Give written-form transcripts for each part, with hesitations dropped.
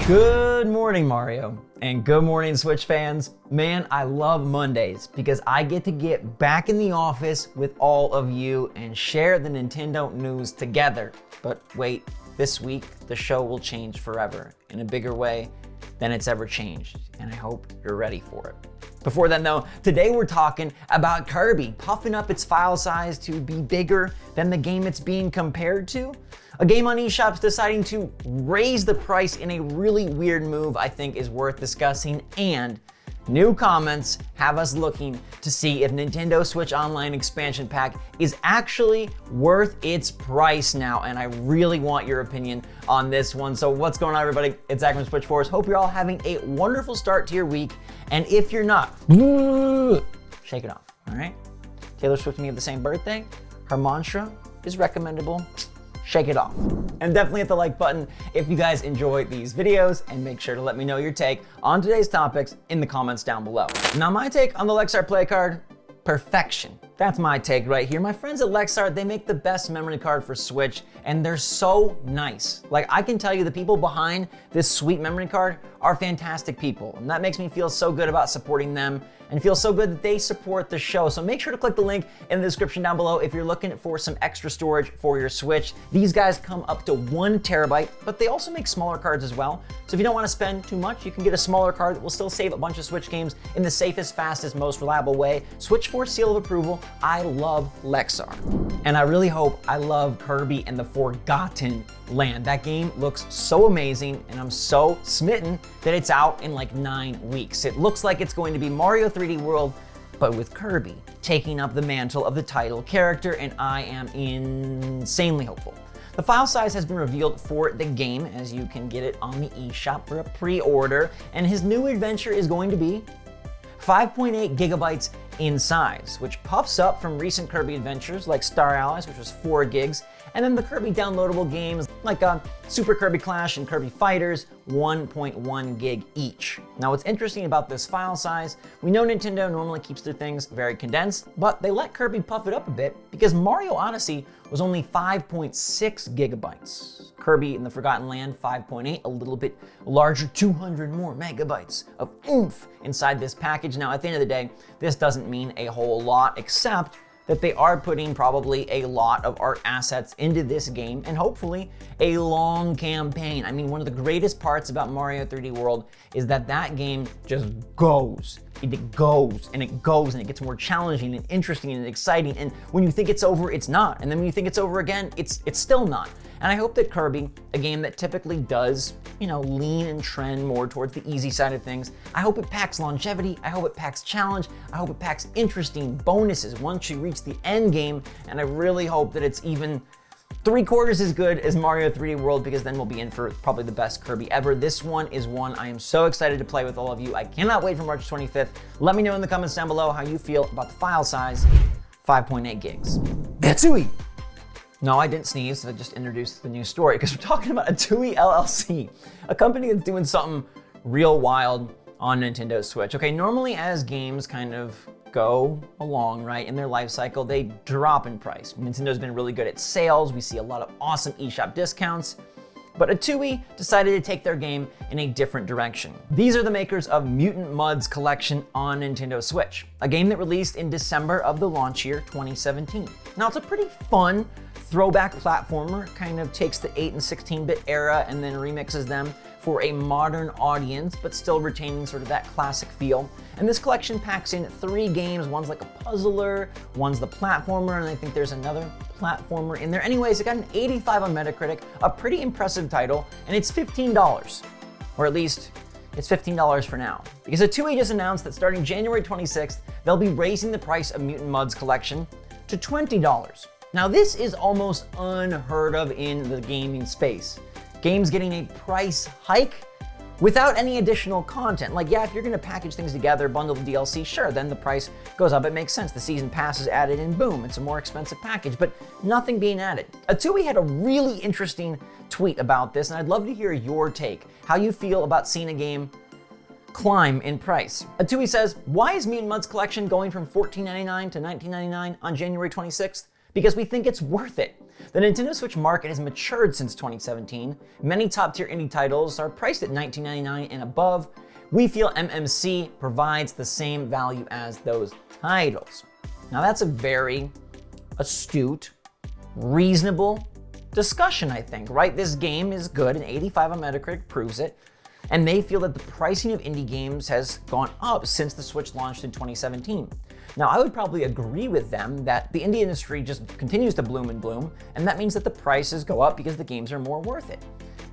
Good morning, Mario, and good morning, Switch fans. Man, I love Mondays because I get to get back in the office with all of you and share the Nintendo news together. But wait, this week, the show will change forever in a bigger way than it's ever changed, and I hope you're ready for it. Before then though, today we're talking about Kirby puffing up its file size to be bigger than the game it's being compared to. A game on eShop's deciding to raise the price in a really weird move I think is worth discussing, and new comments have us looking to see if Nintendo Switch Online Expansion Pack is actually worth its price now, and I really want your opinion on this one. So what's going on, everybody? It's Zach from SwitchForce. Hope you're all having a wonderful start to your week, and if you're not, shake it off, all right? Taylor Swift and me have the same birthday. Her mantra is recommendable. Shake it off. And definitely hit the like button if you guys enjoy these videos, and make sure to let me know your take on today's topics in the comments down below. Now, my take on the Lexar play card, perfection. That's my take right here. My friends at Lexar, they make the best memory card for Switch, and they're so nice. Like, I can tell you the people behind this sweet memory card are fantastic people, and that makes me feel so good about supporting them and feel so good that they support the show. So make sure to click the link in the description down below if you're looking for some extra storage for your Switch. These guys come up to 1 terabyte, but they also make smaller cards as well. So if you don't want to spend too much, you can get a smaller card that will still save a bunch of Switch games in the safest, fastest, most reliable way. SwitchForce seal of approval. I love Lexar. And I really hope I love Kirby and the Forgotten Land. That game looks so amazing, and I'm so smitten that it's out in like 9 weeks. It looks like it's going to be Mario 3D World, but with Kirby taking up the mantle of the title character, and I am insanely hopeful. The file size has been revealed for the game, as you can get it on the eShop for a pre-order, and his new adventure is going to be 5.8 gigabytes in size, which puffs up from recent Kirby adventures like Star Allies, which was 4 gigs, and then the Kirby downloadable games like Super Kirby Clash and Kirby Fighters, 1.1 gig each. Now, what's interesting about this file size, we know Nintendo normally keeps their things very condensed, but they let Kirby puff it up a bit because Mario Odyssey was only 5.6 gigabytes. Kirby in the Forgotten Land, 5.8, a little bit larger, 200 more megabytes of oomph inside this package. Now, at the end of the day, this doesn't mean a whole lot, except that they are putting probably a lot of art assets into this game, and hopefully a long campaign. I mean, one of the greatest parts about Mario 3D World is that that game just goes. It goes and it goes, and it gets more challenging and interesting and exciting, and when you think it's over, it's not, and then when you think it's over again, it's still not. And I hope that Kirby, a game that typically does, lean and trend more towards the easy side of things, I hope it packs longevity, I hope it packs challenge, I hope it packs interesting bonuses once you reach the end game, and I really hope that it's even 3/4 as good as Mario 3D World, because then we'll be in for probably the best Kirby ever. This one is one I am so excited to play with all of you. I cannot wait for March 25th. Let me know in the comments down below how you feel about the file size, 5.8 gigs. Gatsui! No, I didn't sneeze, I just introduced the new story, because we're talking about Atui LLC, a company that's doing something real wild on Nintendo Switch. Okay, normally as games kind of go along, right, in their life cycle, they drop in price. Nintendo's been really good at sales. We see a lot of awesome eShop discounts. But Atui decided to take their game in a different direction. These are the makers of Mutant Mudds Collection on Nintendo Switch, a game that released in December of the launch year 2017. Now, it's a pretty fun throwback platformer, kind of takes the 8 and 16-bit era and then remixes them for a modern audience, but still retaining sort of that classic feel. And this collection packs in 3 games. One's like a puzzler, one's the platformer, and I think there's another platformer in there. Anyways, it got an 85 on Metacritic, a pretty impressive title, and it's $15. Or at least, it's $15 for now. Because Atui just announced that starting January 26th, they'll be raising the price of Mutant Mudds Collection to $20. Now, this is almost unheard of in the gaming space. Games getting a price hike without any additional content. Like, yeah, if you're gonna package things together, bundle the DLC, sure, then the price goes up, it makes sense. The season pass is added and boom, it's a more expensive package, but nothing being added. Atui had a really interesting tweet about this, and I'd love to hear your take, how you feel about seeing a game climb in price. Atui says, why is Mutant Mudds Collection going from $14.99 to $19.99 on January 26th? because we think it's worth it. The Nintendo Switch market has matured since 2017. Many top-tier indie titles are priced at $19.99 and above. We feel MMC provides the same value as those titles. Now that's a very astute, reasonable discussion, I think, right? This game is good, and 85 on Metacritic proves it. And they feel that the pricing of indie games has gone up since the Switch launched in 2017. Now, I would probably agree with them that the indie industry just continues to bloom and bloom, and that means that the prices go up because the games are more worth it.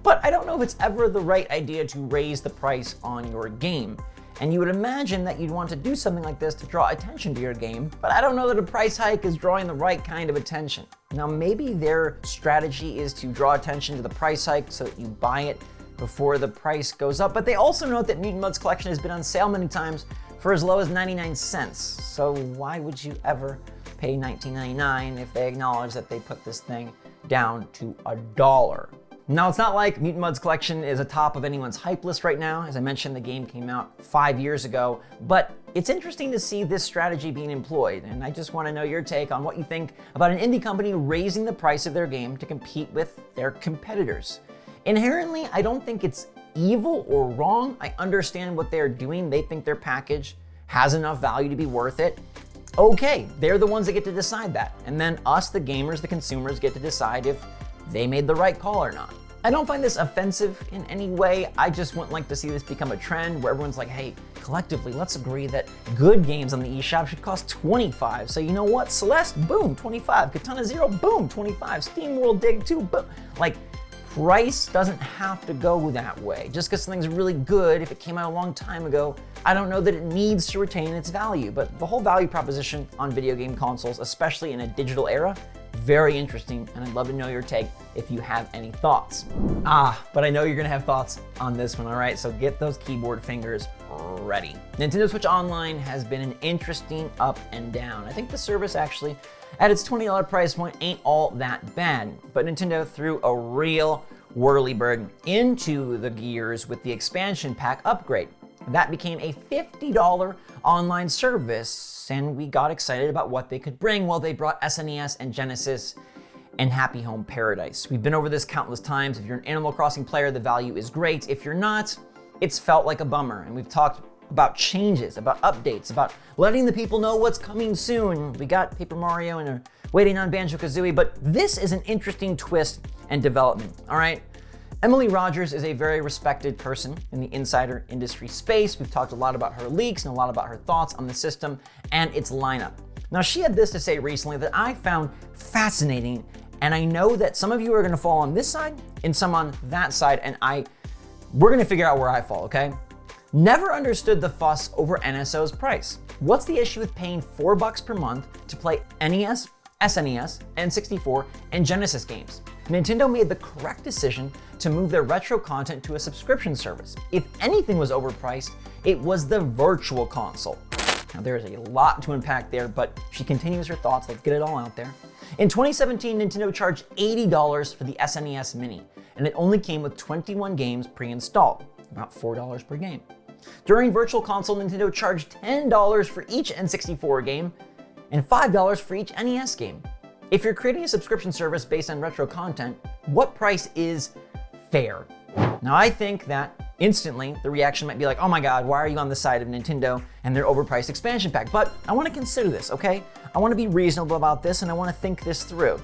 But I don't know if it's ever the right idea to raise the price on your game. And you would imagine that you'd want to do something like this to draw attention to your game, but I don't know that a price hike is drawing the right kind of attention. Now, maybe their strategy is to draw attention to the price hike so that you buy it before the price goes up, but they also note that Mutant Mud's collection has been on sale many times for as low as 99 cents. So why would you ever pay $19.99 if they acknowledge that they put this thing down to $1? Now, it's not like Mutant Mud's collection is atop of anyone's hype list right now. As I mentioned, the game came out 5 years ago, but it's interesting to see this strategy being employed, and I just want to know your take on what you think about an indie company raising the price of their game to compete with their competitors. Inherently, I don't think it's evil or wrong. I understand what they're doing. They think their package has enough value to be worth it. Okay, they're the ones that get to decide that. And then us, the gamers, the consumers, get to decide if they made the right call or not. I don't find this offensive in any way. I just wouldn't like to see this become a trend where everyone's like, hey, collectively, let's agree that good games on the eShop should cost $25. So you know what? Celeste, boom, $25. Katana Zero, boom, $25. SteamWorld Dig 2, boom. Like, price doesn't have to go that way. Just because something's really good, if it came out a long time ago, I don't know that it needs to retain its value. But the whole value proposition on video game consoles, especially in a digital era, very interesting, and I'd love to know your take if you have any thoughts. But I know you're gonna have thoughts on this one, all right? So get those keyboard fingers ready. Nintendo Switch Online has been an interesting up and down. I think the service actually, at its $20 price point, ain't all that bad, but Nintendo threw a real whirlybird into the gears with the expansion pack upgrade. That became a $50 online service, and we got excited about what they could bring. Well, they brought SNES and Genesis and Happy Home Paradise. We've been over this countless times. If you're an Animal Crossing player, the value is great. If you're not, it's felt like a bummer, and we've talked about changes, about updates, about letting the people know what's coming soon. We got Paper Mario and are waiting on Banjo Kazooie, but this is an interesting twist and development, all right? Emily Rogers is a very respected person in the insider industry space. We've talked a lot about her leaks and a lot about her thoughts on the system and its lineup. Now, she had this to say recently that I found fascinating, and I know that some of you are gonna fall on this side and some on that side, and we're gonna figure out where I fall, okay? Never understood the fuss over NSO's price. What's the issue with paying $4 per month to play NES, SNES, N64, and Genesis games? Nintendo made the correct decision to move their retro content to a subscription service. If anything was overpriced, it was the Virtual Console. Now, there's a lot to unpack there, but she continues her thoughts. Let's get it all out there. In 2017, Nintendo charged $80 for the SNES Mini, and it only came with 21 games pre-installed, about $4 per game. During Virtual Console, Nintendo charged $10 for each N64 game and $5 for each NES game. If you're creating a subscription service based on retro content, what price is fair? Now, I think that instantly the reaction might be like, oh my God, why are you on the side of Nintendo and their overpriced expansion pack? But I want to consider this, okay? I want to be reasonable about this, and I want to think this through.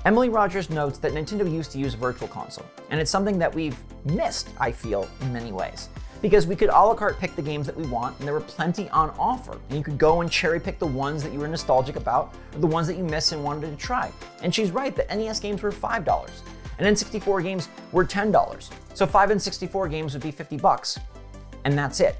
Emily Rogers notes that Nintendo used to use Virtual Console, and it's something that we've missed, I feel, in many ways. Because we could a la carte pick the games that we want, and there were plenty on offer. And you could go and cherry pick the ones that you were nostalgic about, or the ones that you missed and wanted to try. And she's right, that NES games were $5, and N64 games were $10. So 5 N64 games would be $50, and that's it.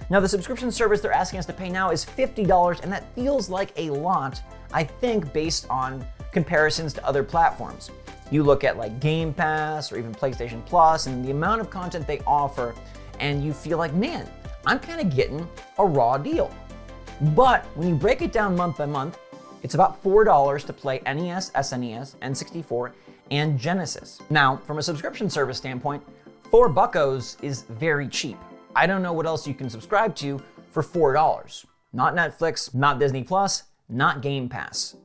Now, the subscription service they're asking us to pay now is $50, and that feels like a lot, I think, based on comparisons to other platforms. You look at like Game Pass or even PlayStation Plus, and the amount of content they offer, and you feel like, man, I'm kind of getting a raw deal. But when you break it down month by month, it's about $4 to play NES, SNES, N64, and Genesis. Now, from a subscription service standpoint, $4 is very cheap. I don't know what else you can subscribe to for $4. Not Netflix, not Disney Plus, not Game Pass.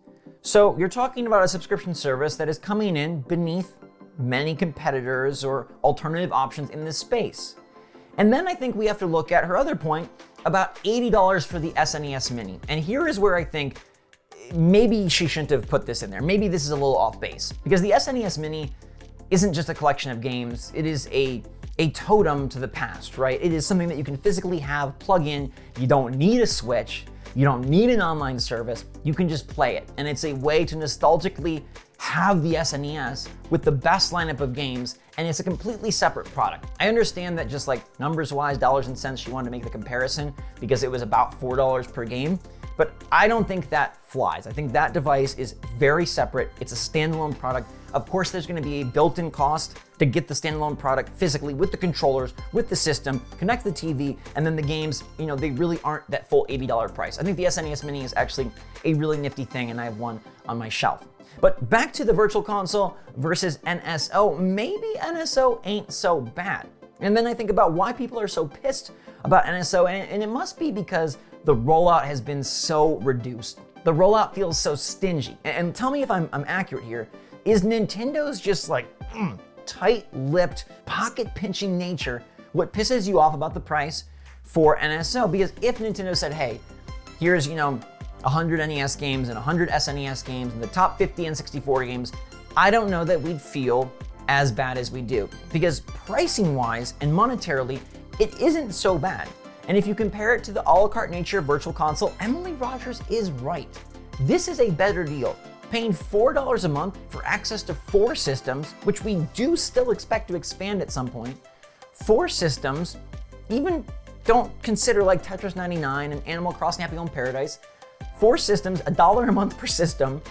So you're talking about a subscription service that is coming in beneath many competitors or alternative options in this space. And then I think we have to look at her other point about $80 for the SNES Mini. And here is where I think maybe she shouldn't have put this in there. Maybe this is a little off base, because the SNES Mini isn't just a collection of games. It is a totem to the past, right? It is something that you can physically have, plug in. You don't need a Switch. You don't need an online service. You can just play it. And it's a way to nostalgically have the SNES with the best lineup of games, and it's a completely separate product. I understand that just like numbers-wise, dollars and cents, she wanted to make the comparison because it was about $4 per game, but I don't think that flies. I think that device is very separate. It's a standalone product. Of course, there's gonna be a built-in cost to get the standalone product physically with the controllers, with the system, connect the TV, and then the games, they really aren't that full $80 price. I think the SNES Mini is actually a really nifty thing, and I have one on my shelf. But back to the Virtual Console versus NSO, maybe NSO ain't so bad. And then I think about why people are so pissed about NSO, and it must be because the rollout has been so reduced. The rollout feels so stingy. And tell me if I'm accurate here. Is Nintendo's just like tight-lipped, pocket-pinching nature what pisses you off about the price for NSO? Because if Nintendo said, hey, here's 100 NES games and 100 SNES games and the top 50 N64 games, I don't know that we'd feel as bad as we do. Because pricing-wise and monetarily, it isn't so bad. And if you compare it to the a la carte nature of Virtual Console, Emily Rogers is right. This is a better deal. Paying $4 a month for access to 4 systems, which we do still expect to expand at some point. 4 systems, even don't consider like Tetris 99 and Animal Crossing Happy Home Paradise. 4 systems, $1 a month per system.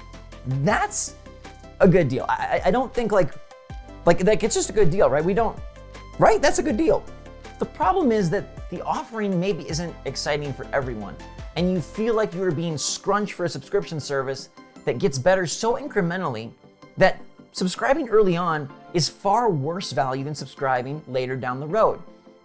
That's a good deal. I don't think like it's just a good deal, right? Right? That's a good deal. The problem is that the offering maybe isn't exciting for everyone, and you feel like you are being scrunched for a subscription service that gets better so incrementally that subscribing early on is far worse value than subscribing later down the road.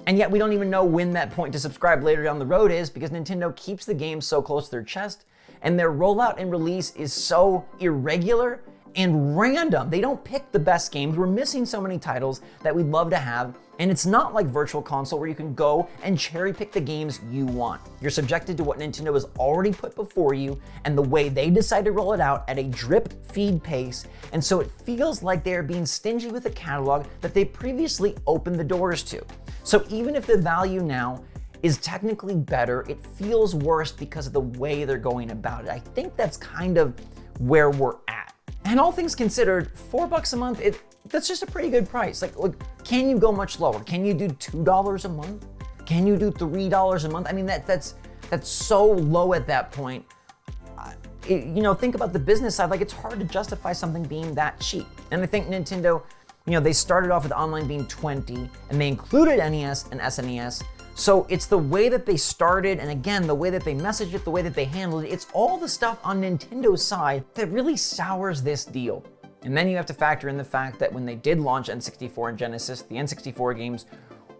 And yet we don't even know when that point to subscribe later down the road is, because Nintendo keeps the game so close to their chest, and their rollout and release is so irregular and random. They don't pick the best games. We're missing so many titles that we'd love to have, and it's not like Virtual Console where you can go and cherry pick the games you want. You're subjected to what Nintendo has already put before you and the way they decide to roll it out at a drip feed pace, and so it feels like they're being stingy with a catalog that they previously opened the doors to. So even if the value now is technically better, it feels worse because of the way they're going about it. I think that's kind of where we're at. And all things considered, $4 a month, that's just a pretty good price. Like, look, can you go much lower? Can you do $2 a month? Can you do $3 a month? I mean, that's so low at that point. Think about the business side. Like, it's hard to justify something being that cheap. And I think Nintendo, they started off with online being $20, and they included NES and SNES. So it's the way that they started, and again, the way that they messaged it, the way that they handled it, it's all the stuff on Nintendo's side that really sours this deal. And then you have to factor in the fact that when they did launch N64 and Genesis, the N64 games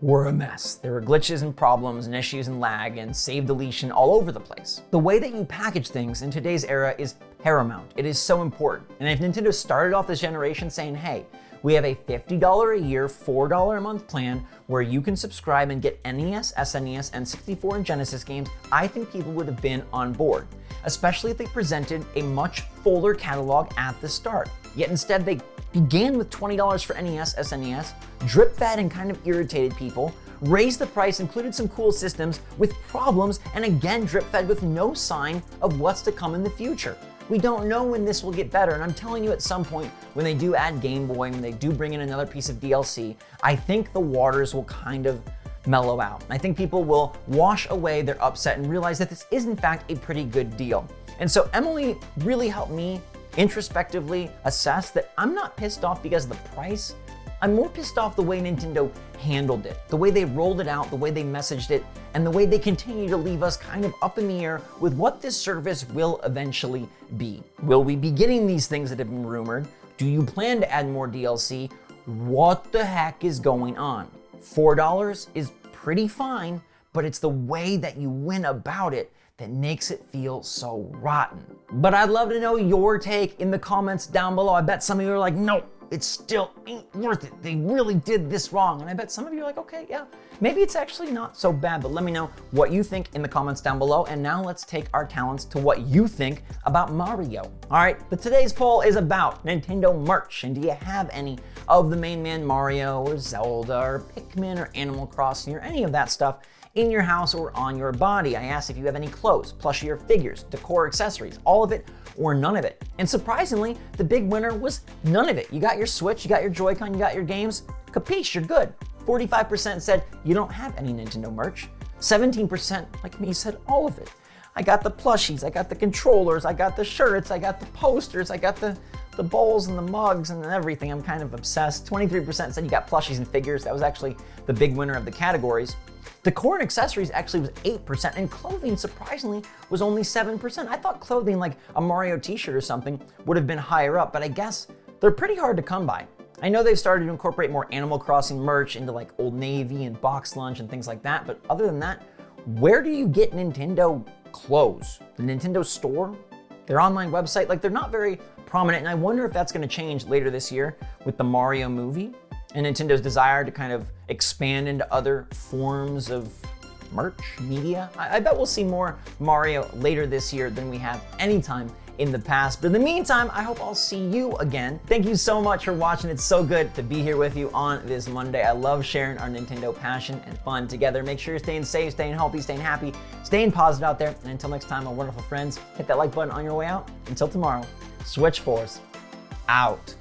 were a mess. There were glitches and problems and issues and lag and save deletion all over the place. The way that you package things in today's era is paramount. It is so important. And if Nintendo started off this generation saying, hey, we have a $50 a year, $4 a month plan where you can subscribe and get NES, SNES, N64, and Genesis games, I think people would have been on board, especially if they presented a much fuller catalog at the start. Yet instead, they began with $20 for NES, SNES, drip-fed and kind of irritated people, raised the price, included some cool systems with problems, and again drip-fed with no sign of what's to come in the future. We don't know when this will get better, and I'm telling you, at some point, when they do add Game Boy, when they do bring in another piece of DLC, I think the waters will kind of mellow out. I think people will wash away their upset and realize that this is in fact a pretty good deal. And so Emily really helped me introspectively assess that I'm not pissed off because of the price. I'm more pissed off the way Nintendo handled it, the way they rolled it out, the way they messaged it, and the way they continue to leave us kind of up in the air with what this service will eventually be. Will we be getting these things that have been rumored? Do you plan to add more DLC? What the heck is going on? $4 is pretty fine, but it's the way that you went about it that makes it feel so rotten? But I'd love to know your take in the comments down below. I bet some of you are like, no, it still ain't worth it. They really did this wrong. And I bet some of you are like, okay, yeah, maybe it's actually not so bad, but let me know what you think in the comments down below. And now let's take our talents to what you think about Mario. All right, but today's poll is about Nintendo merch. And do you have any of the main man Mario or Zelda or Pikmin or Animal Crossing or any of that stuff in your house or on your body? I asked if you have any clothes, plushie or figures, decor, accessories, all of it or none of it. And surprisingly, the big winner was none of it. You got your Switch, you got your Joy-Con, you got your games, capiche, you're good. 45% said you don't have any Nintendo merch. 17%, like me, said all of it. I got the plushies, I got the controllers, I got the shirts, I got the posters, I got the bowls and the mugs and everything. I'm kind of obsessed. 23% said you got plushies and figures. That was actually the big winner of the categories. Decor and accessories actually was 8%, and clothing, surprisingly, was only 7%. I thought clothing like a Mario t-shirt or something would have been higher up, but I guess they're pretty hard to come by. I know they've started to incorporate more Animal Crossing merch into like Old Navy and Box Lunch and things like that, but other than that, where do you get Nintendo clothes? The Nintendo store? Their online website? Like, they're not very prominent, and I wonder if that's gonna change later this year with the Mario movie and Nintendo's desire to kind of expand into other forms of merch, media. I bet we'll see more Mario later this year than we have any time in the past. But in the meantime, I hope I'll see you again. Thank you so much for watching. It's so good to be here with you on this Monday. I love sharing our Nintendo passion and fun together. Make sure you're staying safe, staying healthy, staying happy, staying positive out there. And until next time, my wonderful friends, hit that like button on your way out. Until tomorrow, SwitchForce out.